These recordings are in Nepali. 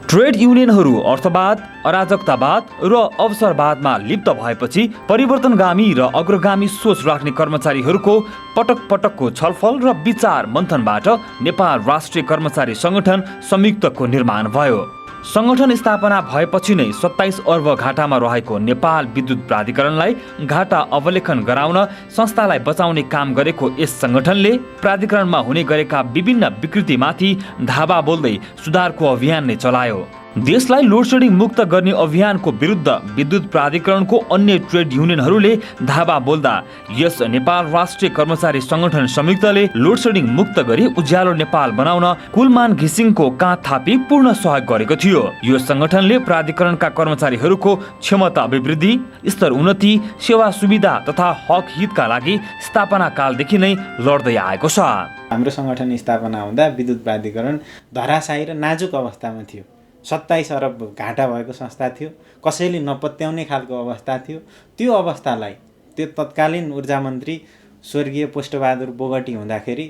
ट्रेड युनियनहरू अर्थवाद, अराजकतावाद र अवसरवादमा लिप्त भएपछि परिवर्तनगामी र अग्रगामी सोच राख्ने कर्मचारीहरूको पटक पटकको छलफल र विचार मन्थनबाट नेपाल राष्ट्रिय कर्मचारी सङ्गठन संयुक्तको निर्माण भयो। सङ्गठन स्थापना भएपछि नै 27 अर्ब घाटामा रहेको नेपाल विद्युत प्राधिकरणलाई घाटा अवलेखन गराउन संस्थालाई बचाउने काम गरेको यस सङ्गठनले प्राधिकरणमा हुने गरेका विभिन्न विकृतिमाथि धावा बोल्दै सुधारको अभियान नै चलायो। देशलाई लोडसेडिङ मुक्त गर्ने अभियानको विरुद्ध विद्युत प्राधिकरणको अन्य ट्रेड युनियनहरूले धावा बोल्दा यस नेपाल राष्ट्रिय कर्मचारी सङ्गठन संयुक्तले लोडसेडिङ मुक्त गरी उज्यालो नेपाल बनाउन कुलमान घिसिङको काँध थापी पूर्ण सहयोग गरेको थियो। यो सङ्गठनले प्राधिकरणका कर्मचारीहरूको क्षमता अभिवृद्धि, स्तर उन्नति, सेवा सुविधा तथा हक हितका लागि स्थापना कालदेखि नै लड्दै आएको छ। हाम्रो सङ्गठन स्थापना हुँदा विद्युत प्राधिकरण धराशायी र नाजुक अवस्थामा थियो। 27 अरब घाटा भएको संस्था थियो, कसैले नपत्याउने खालको अवस्था थियो। त्यो अवस्थालाई त्यो तत्कालीन ऊर्जा मन्त्री स्वर्गीय पुष्पबहादुर बोगटी हुँदाखेरि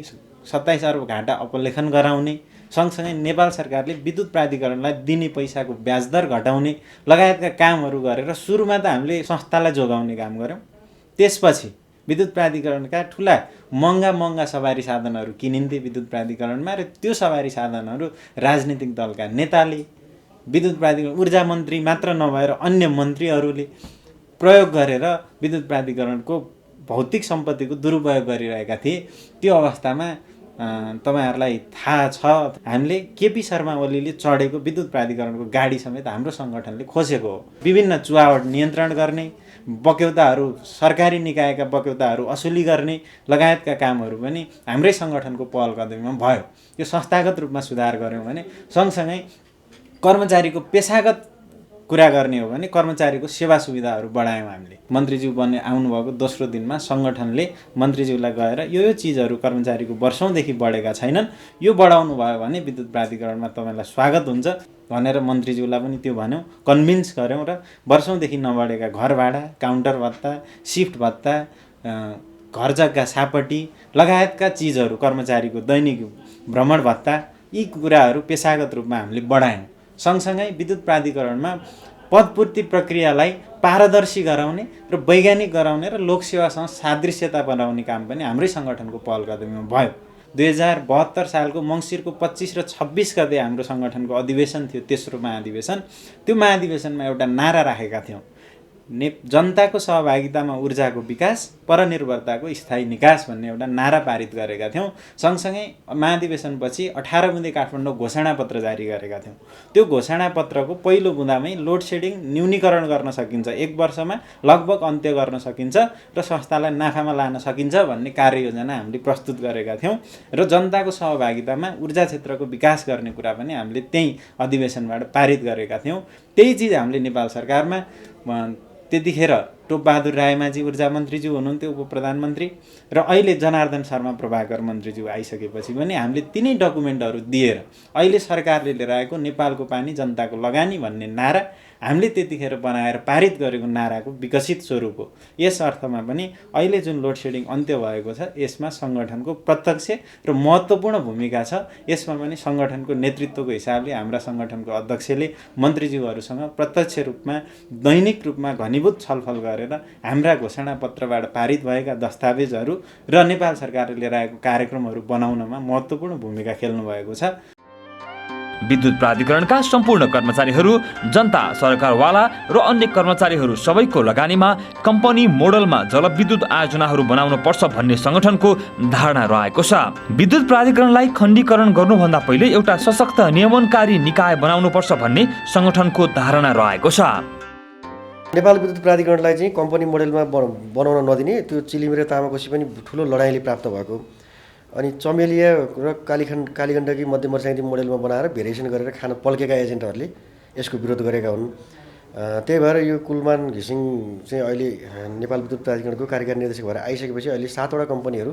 27 अरब घाटा अपलेखन गराउने, सँगसँगै नेपाल सरकारले विद्युत प्राधिकरणलाई दिने पैसाको ब्याज दर घटाउने लगायतका कामहरू गरेर सुरुमा त हामीले संस्थालाई जोगाउने काम गऱ्यौँ। त्यसपछि विद्युत प्राधिकरणका ठुला महँगा सवारी साधनहरू किनिन्थे विद्युत प्राधिकरणमा र त्यो सवारी साधनहरू राजनीतिक दलका नेताले, विद्युत प्राधिकरण ऊर्जा मन्त्री मात्र नभएर अन्य मन्त्रीहरूले प्रयोग गरेर विद्युत प्राधिकरणको भौतिक सम्पत्तिको दुरुपयोग गरिरहेका थिए। त्यो अवस्थामा तपाईहरुलाई थाहा छ, हामीले केपी शर्मा ओलीले चढेको विद्युत प्राधिकरणको गाडी समेत हाम्रो सङ्गठनले खोसेको हो। विभिन्न चुहावट नियन्त्रण गर्ने, बक्यौताहरू सरकारी निकायका बक्यौताहरू असुली गर्ने लगायतका कामहरू पनि हाम्रै सङ्गठनको पहल कदमीमा भयो। यो संस्थागत रूपमा सुधार गऱ्यौँ भने सँगसँगै कर्मचारीको पेशागत कुरा गर्ने हो भने कर्मचारीको सेवा सुविधाहरू बढायौँ हामीले। मन्त्रीज्यू बन्ने आउनुभएको दोस्रो दिनमा सङ्गठनले मन्त्रीज्यूलाई गएर यो चिजहरू कर्मचारीको वर्षौँदेखि बढेका छैनन्, यो बढाउनु भयो भने विद्युत प्राधिकरणमा तपाईँलाई स्वागत हुन्छ भनेर मन्त्रीज्यूलाई पनि त्यो भन्यौँ, कन्भिन्स गऱ्यौँ र वर्षौँदेखि नबढेका घर भाडा, काउन्टर भत्ता, सिफ्ट भत्ता, घर जग्गा सापटी लगायतका चिजहरू, कर्मचारीको दैनिक भ्रमण भत्ता, यी कुराहरू पेशागत रूपमा हामीले बढायौँ। सँगसँगै विद्युत प्राधिकरणमा पदपूर्ति प्रक्रियालाई पारदर्शी गराउने र वैज्ञानिक गराउने र लोकसेवासँग सादृश्यता बनाउने काम पनि हाम्रै सङ्गठनको पहल कदमीमा भयो। 2072 सालको मङ्सिरको 25 र 26 गते हाम्रो सङ्गठनको अधिवेशन थियो, तेस्रो महाधिवेशन। त्यो महाधिवेशनमा एउटा नारा राखेका थियौँ, जनताको सहभागितामा ऊर्जाको विकास, परनिर्भरताको स्थायी निकास भन्ने एउटा नारा पारित गरेका थियौँ। सँगसँगै महाधिवेशनपछि 18 बुँदे काठमाडौँ घोषणापत्र जारी गरेका थियौँ। त्यो घोषणापत्रको पहिलो बुँदामै लोडसेडिङ न्यूनीकरण गर्न सकिन्छ, 1 वर्षमा लगभग अन्त्य गर्न सकिन्छ र संस्थालाई नाफामा लान सकिन्छ भन्ने कार्ययोजना हामीले प्रस्तुत गरेका थियौँ र जनताको सहभागितामा ऊर्जा क्षेत्रको विकास गर्ने कुरा पनि हामीले त्यही अधिवेशनबाट पारित गरेका थियौँ। त्यही चिज हामीले नेपाल सरकारमा त्यतिखेर टोपबहादुर रायमाझी ऊर्जा मन्त्रीज्यू हुनुहुन्थ्यो, उप प्रधानमन्त्री, र अहिले जनार्दन शर्मा प्रभाकर मन्त्रीज्यू आइसकेपछि पनि हामीले तिनै डकुमेन्टहरू दिएर अहिले सरकारले लिएर आएको नेपालको पानी जनताको लगानी भन्ने नारा हामीले त्यतिखेर बनाएर पारित गरेको नाराको विकसित स्वरूप हो। यस अर्थमा पनि अहिले जुन लोडसेडिङ अन्त्य भएको छ यसमा सङ्गठनको प्रत्यक्ष र महत्त्वपूर्ण भूमिका छ। यसमा पनि सङ्गठनको नेतृत्वको हिसाबले हाम्रा सङ्गठनको अध्यक्षले मन्त्रीज्यूहरूसँग प्रत्यक्ष रूपमा दैनिक रूपमा घनीभूत छलफल गरेर हाम्रा घोषणापत्रबाट पारित भएका दस्तावेजहरू र नेपाल सरकारले लिएर आएको कार्यक्रमहरू बनाउनमा महत्त्वपूर्ण भूमिका खेल्नुभएको छ। विद्युत प्राधिकरणका सम्पूर्ण कर्मचारीहरू, जनता, सरकारवाला र अन्य कर्मचारीहरू सबैको लगानीमा कम्पनी मोडलमा जलविद्युत आयोजनाहरू बनाउनु पर्छ भन्ने सङ्गठनको धारणा रहेको छ। विद्युत प्राधिकरणलाई खण्डीकरण गर्नुभन्दा पहिले एउटा सशक्त नियमनकारी निकाय बनाउनु पर्छ भन्ने सङ्गठनको धारणा रहेको छ। नेपाल विद्युत प्राधिकरणलाई चाहिँ कम्पनी मोडलमा बनाउन नदिने त्यो चिलिमी र तामाकोसी पनि ठुलो लडाइँले प्राप्त भएको, अनि चमेलिया र कालीगण्डकी मध्य मर्साङ्गी मोडलमा बनाएर भेरिएसन गरेर खान पल्केका एजेन्टहरूले यसको विरोध गरेका हुन्। त्यही भएर यो कुलमान घिसिङ चाहिँ अहिले नेपाल विद्युत प्राधिकरणको कार्यकारी निर्देशक भएर आइसकेपछि अहिले 7 वटा कम्पनीहरू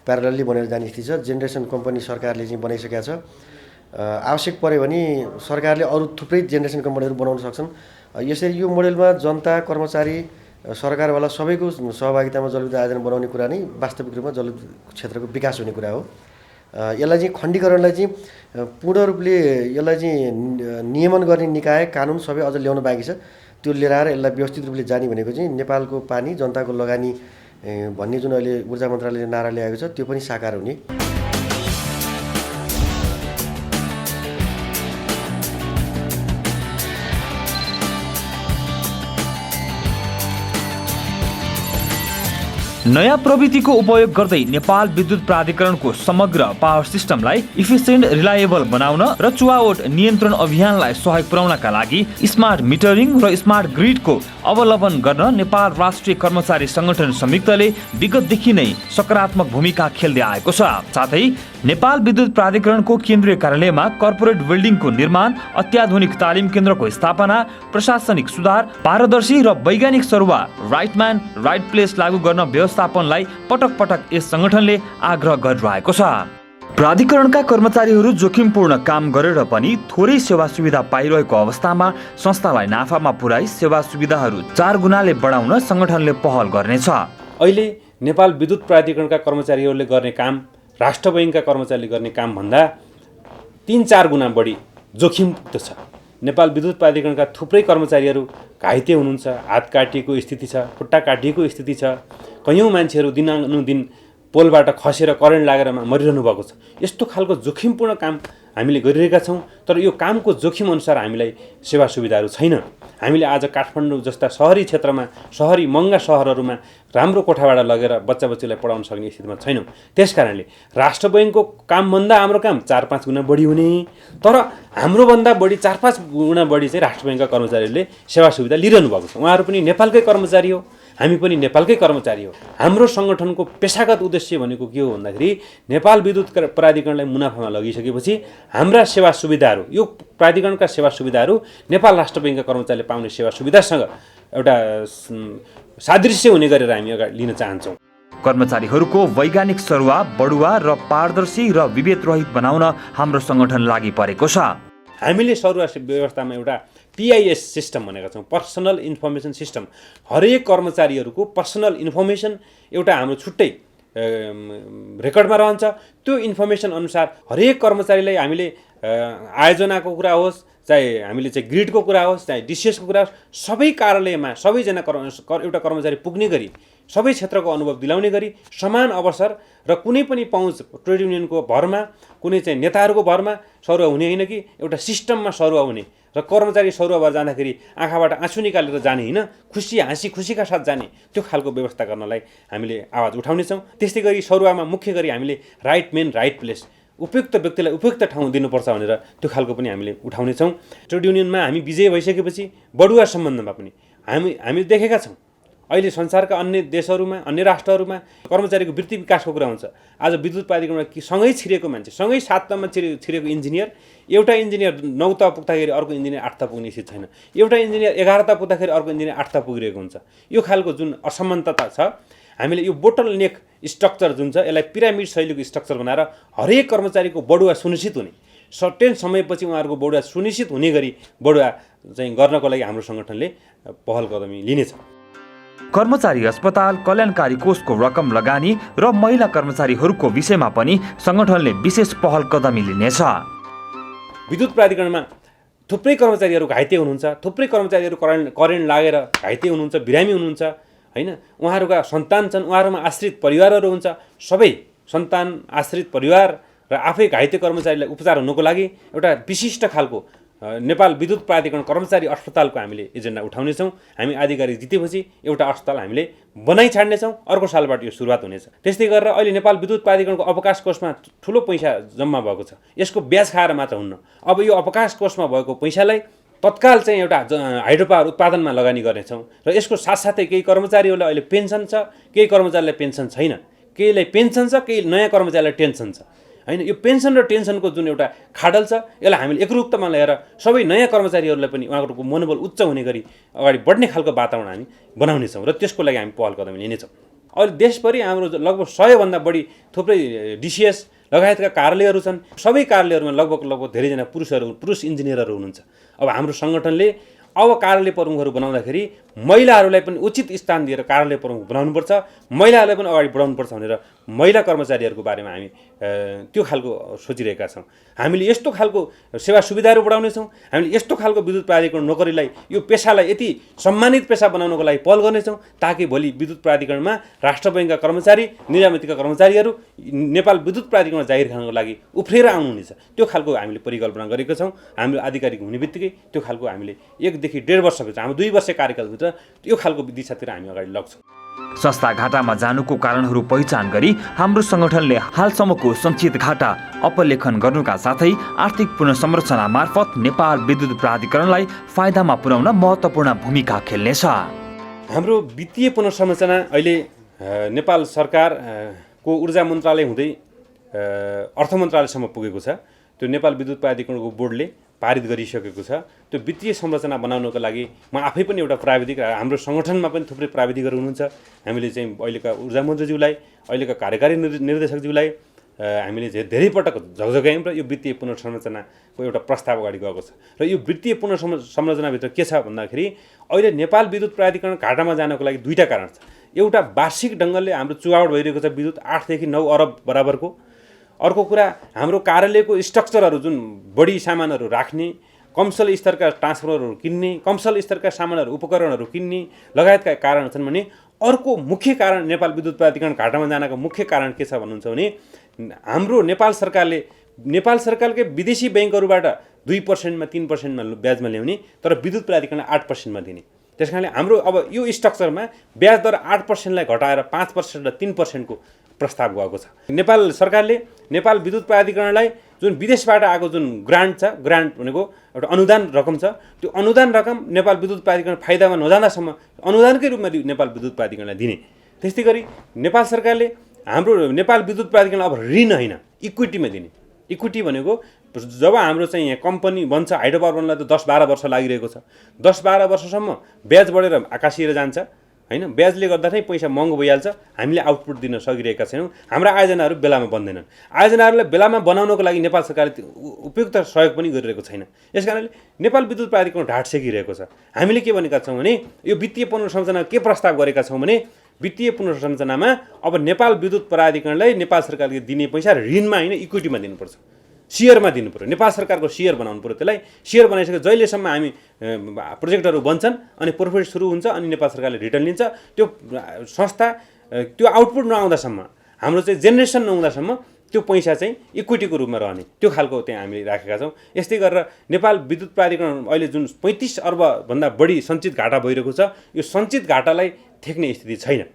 प्यारलली बनेर जाने स्थिति छ। जेनेरेसन कम्पनी सरकारले चाहिँ बनाइसकेका छ। आवश्यक पऱ्यो भने सरकारले अरू थुप्रै जेनेरेसन कम्पनीहरू बनाउन सक्छन्। यसरी यो मोडलमा जनता, कर्मचारी, सरकारवाला सबैको सहभागितामा जलविद्युत आयोजना बनाउने कुरा नै वास्तविक रूपमा जलविद्युत क्षेत्रको विकास हुने कुरा हो। यसलाई चाहिँ खण्डीकरणलाई चाहिँ पूर्ण रूपले यसलाई चाहिँ नियमन गर्ने निकाय कानुन सबै अझ ल्याउन बाँकी छ। त्यो लिएर आएर यसलाई व्यवस्थित रूपले जाने भनेको चाहिँ नेपालको पानी जनताको लगानी भन्ने जुन अहिले ऊर्जा मन्त्रालयले नारा ल्याएको छ त्यो पनि साकार हुने। नयाँ प्रविधिको उपयोग गर्दै नेपाल विद्युत प्राधिकरणको समग्र पावर सिस्टमलाई इफिसियन्ट रिलायबल बनाउन र चुहावट नियन्त्रण अभियानलाई सहयोग पुर्याउनका लागि स्मार्ट मिटरिङ र स्मार्ट ग्रिडको अवलम्बन गर्न नेपाल राष्ट्रिय कर्मचारी संगठन संयुक्तले विगतदेखि नै सकारात्मक भूमिका खेल्दै आएको छ। साथै नेपाल विद्युत प्राधिकरणको केन्द्रीय कार्यालयमा कर्पोरेट बिल्डिङको निर्माण, अत्याधुनिक तालिम केन्द्रको स्थापना, प्रशासनिक सुधार, पारदर्शी र वैज्ञानिक सरुवा राइट म्यान राइट प्लेस लागू गर्न व्यवस्थापनलाई पटक पटक यस संगठनले आग्रह गरिरहेको छ। प्राधिकरणका कर्मचारीहरू जोखिमपूर्ण काम गरेर पनि थोरै सेवा सुविधा पाइरहेको अवस्थामा संस्थालाई नाफामा पुर्याई सेवा सुविधाहरू 4 गुणाले बढाउन संगठनले पहल गर्नेछ। अहिले नेपाल विद्युत प्राधिकरणका कर्मचारीहरूले गर्ने काम राष्ट्र बैङ्कका कर्मचारीले गर्ने कामभन्दा 3-4 गुणा बढी जोखिमयुक्त छ। नेपाल विद्युत प्राधिकरणका थुप्रै कर्मचारीहरू घाइते हुनुहुन्छ, हात काटिएको स्थिति छ, खुट्टा काटिएको स्थिति छ, कयौँ मान्छेहरू दिनानुदिन पोलबाट खसेर करेन्ट लागेर मरिरहनु भएको छ। यस्तो खालको जोखिमपूर्ण काम हामीले गरिरहेका छौँ, तर यो कामको जोखिम अनुसार हामीलाई सेवा सुविधाहरू छैन। हामीले आज काठमाडौँ जस्ता सहरी क्षेत्रमा, सहरी महँगा सहरहरूमा राम्रो कोठाबाट लगेर बच्चा बच्चीलाई पढाउन सक्ने स्थितिमा छैनौँ। त्यसकारणले राष्ट्र बैङ्कको कामभन्दा हाम्रो काम 4-5 गुणा बढी हुने, तर हाम्रोभन्दा बढी 4-5 गुणा बढी चाहिँ राष्ट्र बैङ्कका कर्मचारीहरूले सेवा सुविधा लिइरहनु भएको छ। उहाँहरू पनि नेपालकै कर्मचारी हो, हामी पनि नेपालकै कर्मचारी हो। हाम्रो सङ्गठनको पेशागत उद्देश्य भनेको के हो भन्दाखेरि नेपाल विद्युत प्राधिकरणलाई मुनाफामा लगिसकेपछि हाम्रा सेवा सुविधाहरू, यो प्राधिकरणका सेवा सुविधाहरू नेपाल राष्ट्र बैङ्कका कर्मचारीले पाउने सेवा सुविधासँग एउटा सादृश्य हुने गरेर हामी अगाडि लिन चाहन्छौँ। कर्मचारीहरूको वैज्ञानिक सरुवा बढुवा र पारदर्शी र विभेदरहित बनाउन हाम्रो सङ्गठन लागि परेको छ। हामीले सरुवा व्यवस्थामा एउटा PIS सिस्टम भनेका छौँ, पर्सनल इन्फर्मेसन सिस्टम। हरेक कर्मचारीहरूको पर्सनल इन्फर्मेसन एउटा हाम्रो छुट्टै रेकर्डमा रहन्छ। त्यो इन्फर्मेसन अनुसार हरेक कर्मचारीलाई हामीले आयोजनाको कुरा होस्, चाहे हामीले चाहिँ ग्रिडको कुरा होस्, चाहे डिसिएसको कुरा होस्, सबै कार्यालयमा सबैजना एउटा कर्मचारी पुग्ने गरी, सबै क्षेत्रको अनुभव दिलाउने गरी समान अवसर र कुनै पनि पहुँच ट्रेड युनियनको भरमा, कुनै चाहिँ नेताहरूको भरमा सरुवा हुने होइन कि एउटा सिस्टममा सरुवा हुने र कर्मचारी सरुवा भएर जाँदाखेरि आँखाबाट आँसु निकालेर जाने होइन, खुसी हाँसी खुसीका साथ जाने, त्यो खालको व्यवस्था गर्नलाई हामीले आवाज उठाउनेछौँ। त्यस्तै गरी सरुवामा मुख्य गरी हामीले राइट मेन राइट प्लेस, उपयुक्त व्यक्तिलाई उपयुक्त ठाउँ दिनुपर्छ भनेर त्यो खालको पनि हामीले उठाउनेछौँ। ट्रेड युनियनमा हामी विजय भइसकेपछि बढुवा सम्बन्धमा पनि हामी देखेका छौँ अहिले संसारका अन्य देशहरूमा, अन्य राष्ट्रहरूमा कर्मचारीको वृत्ति विकासको कुरा हुन्छ। आज विद्युत प्राधिकरणमा सँगै छिरेको मान्छे, सँगै 7 तहमा छिरेको इन्जिनियर, एउटा इन्जिनियर 9 तह पुग्दाखेरि अर्को इन्जिनियर 8 तह पुग्ने स्थिति छैन। एउटा इन्जिनियर 11 तह पुग्दाखेरि अर्को इन्जिनियर 8 तह पुगिरहेको हुन्छ। यो खालको जुन असमानता छ, हामीले यो बोटल नेक स्ट्रक्चर जुन छ, यसलाई पिरामिड शैलीको स्ट्रक्चर बनाएर हरेक कर्मचारीको बढुवा सुनिश्चित हुने, सर्टेन समयपछि उहाँहरूको बढुवा सुनिश्चित हुने गरी बढुवा चाहिँ गर्नको लागि हाम्रो सङ्गठनले पहल कदमी लिनेछ। कर्मचारी अस्पताल, कल्याणकारी कोषको रकम लगानी र महिला कर्मचारीहरूको विषयमा पनि सङ्गठनले विशेष पहल कदमी लिनेछ। विद्युत प्राधिकरणमा थुप्रै कर्मचारीहरू घाइते हुनुहुन्छ, थुप्रै कर्मचारीहरू करेन्ट लागेर घाइते हुनुहुन्छ, बिरामी हुनुहुन्छ हैन। उहाँहरूका सन्तान छन्, उहाँहरूमा आश्रित परिवारहरू हुन्छ। सबै सन्तान, आश्रित परिवार र आफै घाइते कर्मचारीलाई उपचार हुनुको लागि एउटा विशिष्ट खालको नेपाल विद्युत प्राधिकरण कर्मचारी अस्पतालको हामीले एजेन्डा उठाउनेछौँ। हामी आधिकारिक जितेपछि एउटा अस्पताल हामीले बनाइ छाड्नेछौँ। अर्को सालबाट यो सुरुवात हुनेछ। त्यस्तै गरेर अहिले नेपाल विद्युत प्राधिकरणको अवकाश कोषमा ठुलो पैसा जम्मा भएको छ। यसको ब्याज खाएर मात्र हुन्न। अब यो अवकाश कोषमा भएको पैसालाई तत्काल चाहिँ एउटा हाइड्रो पावर उत्पादनमा लगानी गर्नेछौँ र यसको साथसाथै केही कर्मचारीहरूलाई अहिले पेन्सन छ, केही कर्मचारीलाई पेन्सन छैन, केहीलाई पेन्सन छ, केही नयाँ कर्मचारीलाई टेन्सन छ हैन। यो पेन्सन र टेन्सनको जुन एउटा खाडल छ, यसलाई हामीले एकरूपतामा ल्याएर सबै नयाँ कर्मचारीहरूलाई पनि उहाँहरूको मनोबल उच्च हुने गरी अगाडि बढ्ने खालको वातावरण हामी बनाउनेछौँ र त्यसको लागि हामी पहल कदमी लिनेछौँ। अहिले देशभरि हाम्रो लगभग 100 भन्दा बढी थुप्रै डिसिएस लगायतका कार्यालयहरू छन्। सबै कार्यालयहरूमा लगभग धेरैजना पुरुष इन्जिनियरहरू हुनुहुन्छ। अब हाम्रो सङ्गठनले अब कार्यालय प्रमुखहरू बनाउँदाखेरि महिलाहरूलाई पनि उचित स्थान दिएर कार्यालय प्रमुख बनाउनुपर्छ, महिलाहरूलाई पनि अगाडि बढाउनुपर्छ भनेर महिला कर्मचारीहरूको बारेमा हामी त्यो खालको सोचिरहेका छौँ। हामीले यस्तो खालको सेवा सुविधाहरू बढाउनेछौँ, हामीले यस्तो खालको विद्युत प्राधिकरण नोकरीलाई यो पेसालाई यति सम्मानित पेसा बनाउनको लागि पहल गर्नेछौँ ताकि भोलि विद्युत प्राधिकरणमा राष्ट्र बैङ्कका कर्मचारी, निजामतीका कर्मचारीहरू नेपाल विद्युत प्राधिकरण जागिर खानको लागि उफ्रिएर आउनुहुनेछ। त्यो खालको हामीले परिकल्पना गरेका छौँ। हाम्रो आधिकारिक हुने बित्तिकै त्यो खालको हामीले 1 देखि 1.5 वर्षभित्र, हाम्रो 2 वर्ष कार्यकालभित्र त्यो खालको दिशातिर हामी अगाडि लग्छौँ। सस्ता घाटामा जानुको कारणहरू पहिचान गरी हाम्रो सङ्गठनले हालसम्मको सञ्चित घाटा अपलेखन गर्नुका साथै आर्थिक पुनर्संरचना मार्फत नेपाल विद्युत प्राधिकरणलाई फाइदामा पुर्याउन महत्त्वपूर्ण भूमिका खेल्नेछ। हाम्रो वित्तीय पुनर्संरचना अहिले नेपाल सरकारको ऊर्जा मन्त्रालय हुँदै अर्थ मन्त्रालयसम्म पुगेको छ। त्यो नेपाल विद्युत प्राधिकरणको बोर्डले पारित गरिसकेको छ। त्यो वित्तीय संरचना बनाउनको लागि म आफै पनि एउटा प्राविधिक, हाम्रो सङ्गठनमा पनि थुप्रै प्राविधिकहरू हुनुहुन्छ। हामीले चाहिँ अहिलेका ऊर्जा मन्त्रीज्यूलाई, अहिलेका कार्यकारी निर्देशकज्यूलाई हामीले धेरै पटक झकझक्यायौँ र यो वित्तीय पुनर्संरचनाको एउटा प्रस्ताव अगाडि गएको छ। र यो वित्तीय पुनर्संरचनाभित्र के छ भन्दाखेरि अहिले नेपाल विद्युत प्राधिकरण घाटामा जानको लागि 2टा कारण छ। एउटा वार्षिक ढङ्गले हाम्रो चुहावट भइरहेको छ विद्युत 8 देखि 9 अरब बराबरको। अर्को कुरा, हाम्रो कार्यालयको स्ट्रक्चरहरू जुन बढी सामानहरू राख्ने, कमसल स्तरका ट्रान्सफर्मरहरू किन्ने, कमसल स्तरका सामानहरू उपकरणहरू किन्ने लगायतका कारण छन् भने अर्को मुख्य कारण नेपाल विद्युत प्राधिकरण घाटामा जानको मुख्य कारण के छ भन्नुहुन्छ भने हाम्रो नेपाल सरकारकै विदेशी ब्याङ्कहरूबाट 2%मा 3%मा ब्याजमा ल्याउने तर विद्युत प्राधिकरणलाई 8%मा दिने। त्यस कारणले हाम्रो अब यो स्ट्रक्चरमा ब्याज दर 8%लाई घटाएर 5% र 3%को प्रस्ताव गएको छ। नेपाल सरकारले नेपाल विद्युत प्राधिकरणलाई जुन विदेशबाट आएको जुन ग्रान्ट छ, ग्रान्ट भनेको एउटा अनुदान रकम छ, त्यो अनुदान रकम नेपाल विद्युत प्राधिकरण फाइदामा नजाँदासम्म अनुदानकै रूपमा नेपाल विद्युत प्राधिकरणलाई दिने। त्यस्तै गरी नेपाल सरकारले हाम्रो नेपाल विद्युत प्राधिकरणलाई अब ऋण होइन, इक्विटीमा दिने। इक्विटी भनेको जब हाम्रो चाहिँ यहाँ कम्पनी बन्छ, हाइड्रो पावर बन्नलाई त 10-12 वर्ष लागिरहेको छ। 10-12 वर्षसम्म ब्याज बढेर आकाशिएर जान्छ हैन। ब्याजले गर्दा चाहिँ पैसा महँगो भइहाल्छ, हामीले आउटपुट दिन सकिरहेका छैनौँ, हाम्रा आयोजनाहरू बेलामा बन्दैनन्। आयोजनाहरूलाई बेलामा बनाउनको लागि नेपाल सरकारले उपयुक्त सहयोग पनि गरिरहेको छैन। यस कारणले नेपाल विद्युत प्राधिकरण ढाड सेकिरहेको छ। हामीले के भनेका छौँ भने यो वित्तीय पुनर्संरचना के प्रस्ताव गरेका छौँ भने वित्तीय पुनर्संरचनामा अब नेपाल विद्युत प्राधिकरणलाई नेपाल सरकारले दिने पैसा ऋणमा होइन इक्विटीमा दिनुपर्छ, सेयरमा दिनु पऱ्यो। नेपाल सरकारको सेयर बनाउनु पऱ्यो। त्यसलाई सेयर बनाइसके जहिलेसम्म हामी प्रोजेक्टहरू बन्छन् अनि प्रोफिट सुरु हुन्छ अनि नेपाल सरकारले रिटर्न लिन्छ, त्यो संस्था त्यो आउटपुट नआउँदासम्म, हाम्रो चाहिँ जेनेरेसन नहुँदासम्म त्यो पैसा चाहिँ इक्विटीको रूपमा रहने, त्यो खालको त्यहाँ हामीले राखेका छौँ। यस्तै गरेर नेपाल विद्युत प्राधिकरण अहिले जुन 35 अर्बभन्दा बढी सञ्चित घाटा भइरहेको छ, यो सञ्चित घाटालाई थेक्ने स्थिति छैन।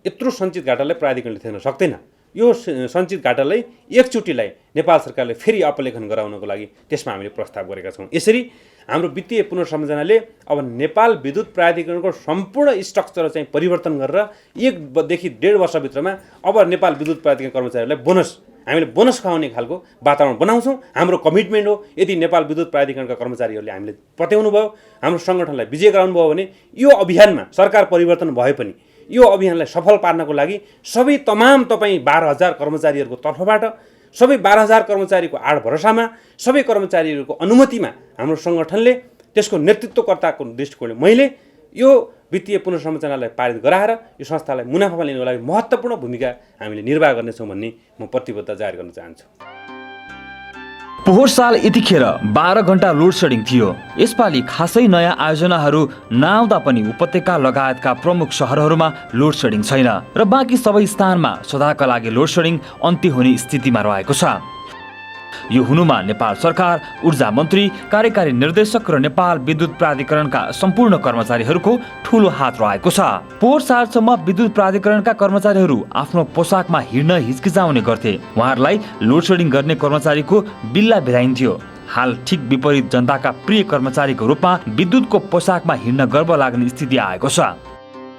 यत्रो सञ्चित घाटालाई प्राधिकरणले थेक्न सक्दैन। यो सञ्चित घाटालाई एकचोटिलाई नेपाल सरकारले फेरि अपलेखन गराउनको लागि त्यसमा हामीले प्रस्ताव गरेका छौँ। यसरी हाम्रो वित्तीय पुनर्संरचनाले अब नेपाल विद्युत प्राधिकरणको सम्पूर्ण स्ट्रक्चर चाहिँ परिवर्तन गरेर 1 देखि 1.5 वर्षभित्रमा अब नेपाल विद्युत प्राधिकरण कर्मचारीहरूलाई हामीले बोनस खुवाउने खालको वातावरण बनाउँछौँ। हाम्रो कमिटमेन्ट हो। यदि नेपाल विद्युत प्राधिकरणका कर्मचारीहरूले हामीले पत्याउनु भयो, हाम्रो सङ्गठनलाई विजय गराउनु भयो भने यो अभियानमा सरकार परिवर्तन भए पनि यो अभियानलाई सफल पार्नको लागि तपाईँ 12,000 कर्मचारीहरूको तर्फबाट, सबै 12,000 कर्मचारीको आड भरोसामा, सबै कर्मचारीहरूको अनुमतिमा हाम्रो सङ्गठनले त्यसको नेतृत्वकर्ताको दृष्टिकोणले मैले यो वित्तीय पुनर्संरचनालाई पारित गराएर यो संस्थालाई मुनाफामा लिनको लागि महत्त्वपूर्ण भूमिका हामीले निर्वाह गर्नेछौँ भन्ने म प्रतिबद्धता जाहेर गर्न चाहन्छु। पोहोर साल यतिखेर 12 घण्टा लोड सेडिङ थियो। यसपालि खासै नयाँ आयोजनाहरू नआउँदा पनि उपत्यका लगायतका प्रमुख सहरहरूमा लोड सेडिङ छैन र बाँकी सबै स्थानमा सदाका लागि लोड सेडिङ अन्त्य हुने स्थितिमा रहेको छ। यो हुनुमा नेपाल सरकार, ऊर्जा मन्त्री, कार्यकारी निर्देशक र नेपाल विद्युत प्राधिकरणका सम्पूर्ण कर्मचारीहरूको ठूलो हात रहेको छ। पोहोर सालसम्म विद्युत प्राधिकरणका कर्मचारीहरू आफ्नो पोसाकमा हिँड्न हिचकिचाउने गर्थे। उहाँहरूलाई लोड सेडिङ गर्ने कर्मचारीको बिल्ला बिराइन्थ्यो। हाल ठिक विपरीत जनताका प्रिय कर्मचारीको रूपमा विद्युतको पोसाकमा हिँड्न गर्व लाग्ने स्थिति आएको छ।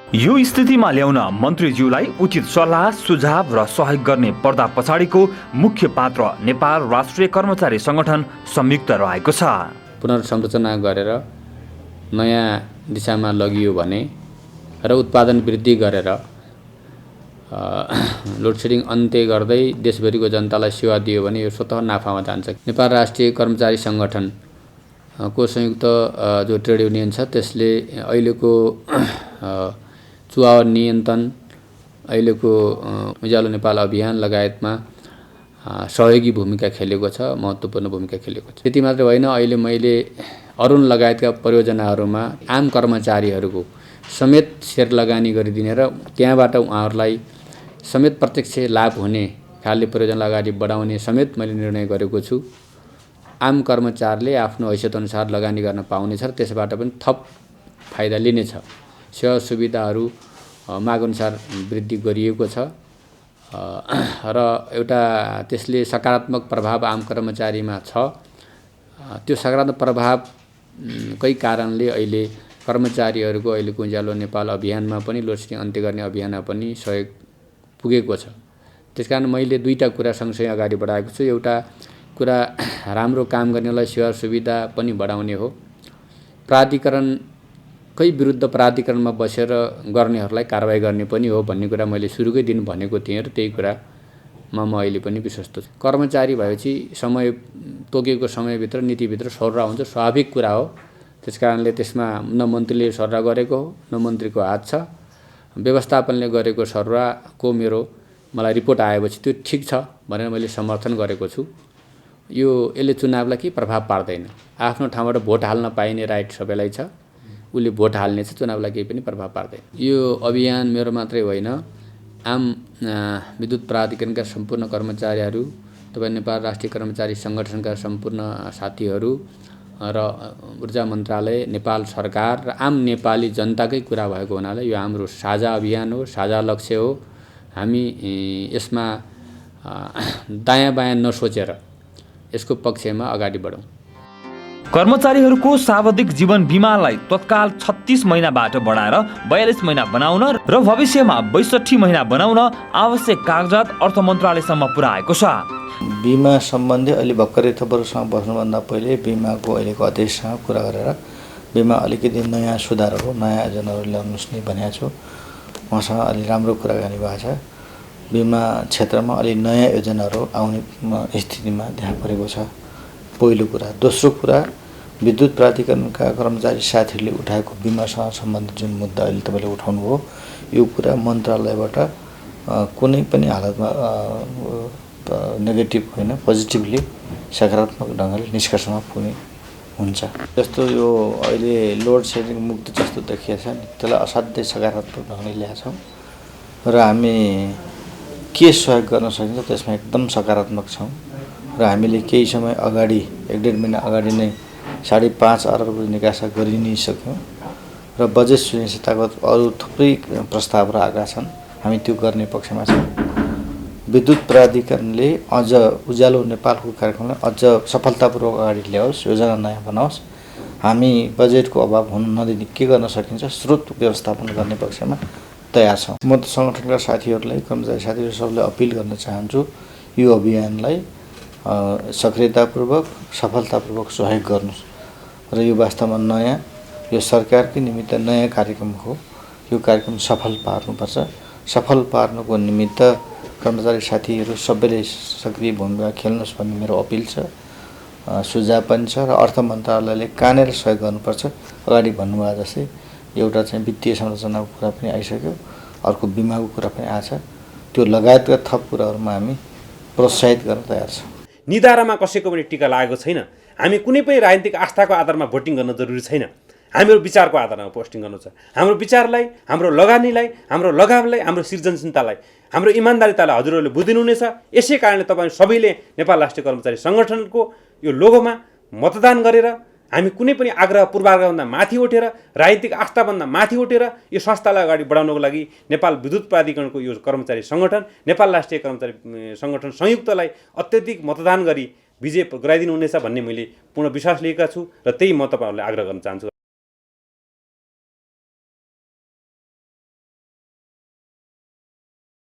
यो स्थितिमा ल्याउन मन्त्रीज्यूलाई उचित सल्लाह, सुझाव र सहयोग गर्ने पर्दा पछाडिको मुख्य पात्र नेपाल राष्ट्रिय कर्मचारी सङ्गठन संयुक्त रहेको छ। पुनर्संरचना गरेर नयाँ दिशामा लगियो भने र उत्पादन वृद्धि गरेर लोड सेडिङ अन्त्य गर्दै देशभरिको जनतालाई सेवा दियो भने यो स्वतः नाफामा जान्छ। नेपाल राष्ट्रिय कर्मचारी सङ्गठनको संयुक्त जो ट्रेड युनियन छ त्यसले अहिलेको चुहावट नियन्त्रण अहिलेको उज्यालो नेपाल अभियान लगायतमा सहयोगी भूमिका खेलेको छ, महत्त्वपूर्ण भूमिका खेलेको छ। त्यति मात्रै होइन, अहिले मैले अरुण लगायतका परियोजनाहरूमा आम कर्मचारीहरूको समेत सेयर लगानी गरिदिने र त्यहाँबाट उहाँहरूलाई समेत प्रत्यक्ष लाभ हुने खालले परियोजना अगाडि बढाउने समेत मैले निर्णय गरेको छु। आम कर्मचारीले आफ्नो हैसियतअनुसार लगानी गर्न पाउनेछ र त्यसबाट पनि थप फाइदा लिनेछ। सेवा सुविधाहरू मागअनुसार वृद्धि गरिएको छ र एउटा त्यसले सकारात्मक प्रभाव आम कर्मचारीमा छ। त्यो सकारात्मक प्रभावकै कारणले अहिले कर्मचारीहरूको अहिलेको उज्यालो नेपाल अभियानमा पनि लोड सेडिङ अन्त्य गर्ने अभियानमा पनि सहयोग पुगेको छ। त्यसकारण मैले दुईटा कुरा सँगसँगै अगाडि बढाएको छु। एउटा कुरा राम्रो काम गर्नेलाई सेवा सुविधा पनि बढाउने हो। प्राधिकरणकै विरुद्ध प्राधिकरणमा बसेर गर्नेहरूलाई कारबाही गर्ने पनि हो भन्ने कुरा मैले सुरुकै दिन भनेको थिएँ र त्यही कुरामा म अहिले पनि विश्वस्त छु। कर्मचारी भएपछि समय तोकेको समयभित्र नीतिभित्र सरुवा हुन्छ, स्वाभाविक कुरा हो। त्यसकारणले त्यसमा न मन्त्रीले सरुवा गरेको हो न मन्त्रीको हात छ। व्यवस्थापनले गरेको सरुवाको मलाई रिपोर्ट आएपछि त्यो ठिक छ भनेर मैले समर्थन गरेको छु। यसले चुनावलाई केही प्रभाव पार्दैन। आफ्नो ठाउँबाट भोट हाल्न पाइने राइट सबैलाई छ, उसले भोट हाल्नेछ, चुनावलाई केही पनि प्रभाव पार्दैन। यो अभियान मेरो मात्रै होइन, आम विद्युत प्राधिकरणका सम्पूर्ण कर्मचारीहरू, तपाईँ नेपाल राष्ट्रिय कर्मचारी सङ्गठनका सम्पूर्ण साथीहरू र ऊर्जा मन्त्रालय, नेपाल सरकार र आम नेपाली जनताकै कुरा भएको हुनाले यो हाम्रो साझा अभियान हो, साझा लक्ष्य हो। हामी यसमा दायाँ बायाँ नसोचेर यसको पक्षमा अगाडि बढौँ। कर्मचारीहरूको सावधिक जीवन बिमालाई तत्काल 36 महिनाबाट बढाएर 42 महिना बनाउन र भविष्यमा 62 महिना बनाउन आवश्यक कागजात अर्थ मन्त्रालयसम्म पुर्याएको छ। बिमा सम्बन्धी अहिले भर्खरै थपरसँग बस्नुभन्दा पहिले बिमाको अहिलेको अध्यक्षसँग कुरा गरेर बिमा अलिकति नयाँ सुधारहरू, नयाँ योजनाहरू ल्याउनुहोस् नि भनेको छु। उहाँसँग अलि राम्रो कुराकानी भएको छ। बिमा क्षेत्रमा अलि नयाँ योजनाहरू आउने स्थितिमा देखा परेको छ, पहिलो कुरा। दोस्रो कुरा, विद्युत प्राधिकरणका कर्मचारी साथीहरूले उठाएको बिमासँग सम्बन्धित जुन मुद्दा अहिले तपाईँले उठाउनु हो, यो कुरा मन्त्रालयबाट कुनै पनि हालतमा नेगेटिभ होइन, पोजिटिभली सकारात्मक ढङ्गले निष्कर्षमा पुग्ने हुन्छ। जस्तो यो अहिले लोड सेडिङ मुक्त जस्तो देखिएको छ नि, त्यसलाई असाध्यै सकारात्मक ढङ्गले ल्याएको छौँ र हामी के सहयोग गर्न सकिन्छ त्यसमा एकदम सकारात्मक छौँ। र हामीले केही समय अगाडि 1-1.5 महिना अगाडि नै 5.5 अरब रुपियाँ निकासा गरि नै सक्यौँ र बजेट सुनिश्चितताको अरू थुप्रै प्रस्तावहरू आएका छन्। हामी त्यो गर्ने पक्षमा छौँ। विद्युत प्राधिकरणले अझ उज्यालो नेपालको कार्यक्रमलाई अझ सफलतापूर्वक अगाडि ल्याओस्, योजना नयाँ बनाओस्। हामी बजेटको अभाव हुन नदिने के गर्न सकिन्छ स्रोत व्यवस्थापन गर्ने पक्षमा तयार छौँ। म सङ्गठनका साथीहरूलाई, कर्मचारी साथीहरू सबैलाई अपिल गर्न चाहन्छु, यो अभियानलाई सक्रियतापूर्वक सफलतापूर्वक सहयोग गर्नुहोस् र यो वास्तवमा नयाँ, यो सरकारकै निमित्त नयाँ कार्यक्रम हो। यो कार्यक्रम सफल पार्नुपर्छ। सफल पार्नुको निमित्त कर्मचारी साथीहरू सबैले सक्रिय भूमिका खेल्नुहोस् भन्ने मेरो अपिल छ, सुझाव पनि छ र अर्थ मन्त्रालयले कानेर सहयोग गर्नुपर्छ। अगाडि भन्नुभयो जस्तै एउटा चाहिँ वित्तीय संरचनाको कुरा पनि आइसक्यो, अर्को बिमाको कुरा पनि आछ। त्यो लगायतका थप कुराहरूमा हामी प्रोत्साहित गर्न तयार छौँ। निधारामा कसैको पनि टीका लागेको छैन। हामी कुनै पनि राजनीतिक आस्थाको आधारमा भोटिङ गर्न जरुरी छैन। हाम्रो विचारको आधारमा पोस्टिङ गर्नु छ। हाम्रो विचारलाई, हाम्रो लगानीलाई, हाम्रो लगावलाई, हाम्रो सृजनशीलतालाई, हाम्रो इमान्दारितालाई हजुरहरूले बुझिदिनुहुनेछ। यसै कारणले तपाईँ सबैले नेपाल राष्ट्रिय कर्मचारी सङ्गठनको यो लोगोमा मतदान गरेर हामी कुनै पनि आग्रह पूर्वाग्रहभन्दा माथि उठेर, राजनीतिक आस्थाभन्दा माथि उठेर यो संस्थालाई अगाडि बढाउनको लागि नेपाल विद्युत प्राधिकरणको यो कर्मचारी सङ्गठन, नेपाल राष्ट्रिय कर्मचारी सङ्गठन संयुक्तलाई अत्यधिक मतदान गरी विजय गराइदिनुहुनेछ भन्ने मैले पूर्ण विश्वास लिएका छु र त्यही म तपाईँहरूलाई आग्रह गर्न चाहन्छु।